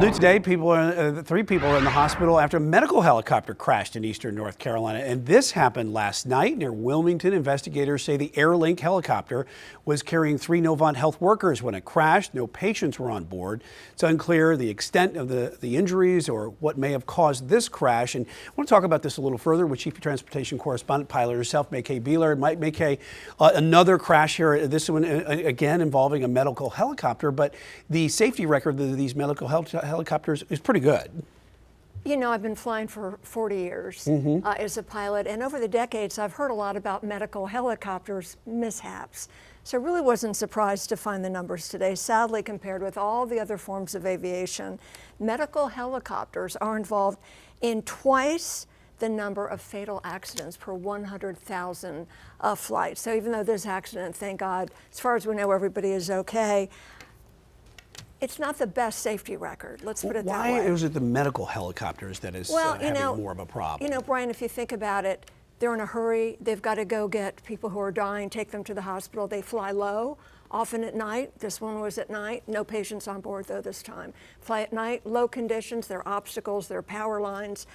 New today, three people are in the hospital after a medical helicopter crashed in eastern North Carolina. And this happened last night near Wilmington. Investigators say the Airlink helicopter was carrying 3 Novant health workers when it crashed. No patients were on board. It's unclear the extent of the injuries or what may have caused this crash. And I want to talk about this a little further with Chief Transportation Correspondent, pilot herself, MayCay Beeler. MayCay, another crash here, this one again involving a medical helicopter, but the safety record of these medical helicopters is pretty good. You know, I've been flying for 40 years as a pilot, and over the decades I've heard a lot about medical helicopters mishaps. So I really wasn't surprised to find the numbers today. Sadly, compared with all the other forms of aviation, medical helicopters are involved in twice the number of fatal accidents per 100,000 flights. So even though this accident, thank God, as far as we know, everybody is okay, it's not the best safety record, let's put it that way. Why is it the medical helicopters that is having more of a problem? You know, Brian, if you think about it, they're in a hurry. They've got to go get people who are dying, take them to the hospital. They fly low, often at night. This one was at night. No patients on board, though, this time. Fly at night, low conditions. There are obstacles, there are power lines,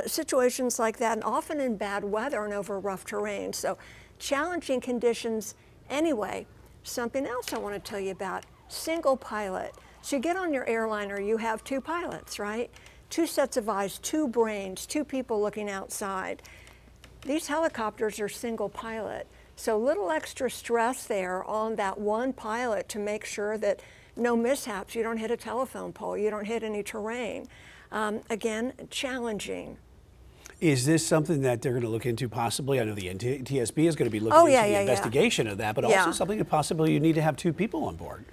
situations like that, and often in bad weather and over rough terrain. So challenging conditions anyway. Something else I want to tell you about, single pilot. So you get on your airliner, you have 2 pilots, right? 2 sets of eyes, 2 brains, 2 people looking outside. These helicopters are single pilot. So little extra stress there on that one pilot to make sure that no mishaps, you don't hit a telephone pole, you don't hit any terrain. Again, challenging. Is this something that they're going to look into possibly? I know the NTSB is going to be looking into the investigation of that, but also something that possibly you need to have 2 people on board.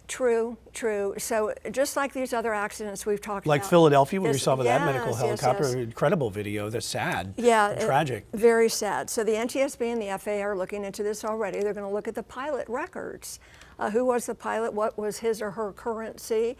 True, true. So just like these other accidents we've talked about. Like Philadelphia, when we saw that medical helicopter, incredible video. That's sad. Yeah, tragic. Very sad. So the NTSB and the FAA are looking into this already. They're going to look at the pilot records. Who was the pilot? What was his or her currency?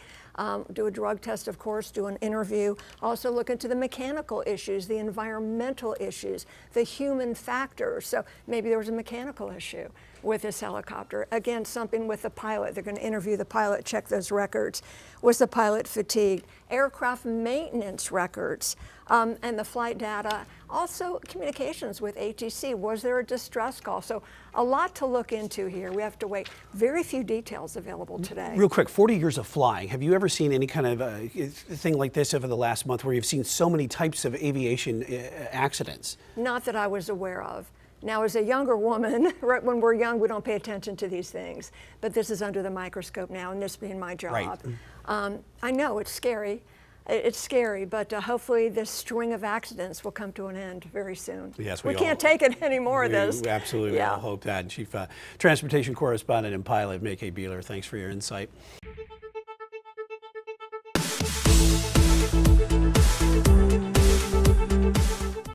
Do a drug test, of course, do an interview. Also look into the mechanical issues, the environmental issues, the human factors. So maybe there was a mechanical issue with this helicopter. Again, something with the pilot. They're going to interview the pilot, check those records. Was the pilot fatigued? Aircraft maintenance records and the flight data. Also communications with ATC. Was there a distress call? So a lot to look into here. We have to wait. Very few details available today. Real quick, 40 years of flying. Have you ever seen any kind of thing like this over the last month where you've seen so many types of aviation accidents? Not that I was aware of. Now, as a younger woman, right when we're young, we don't pay attention to these things. But this is under the microscope now, and this being my job. Right. I know it's scary. It's scary, but hopefully this string of accidents will come to an end very soon. Yes, we can't take it anymore of this. We absolutely all hope that. Chief Transportation Correspondent and pilot MayCay Beeler, thanks for your insight.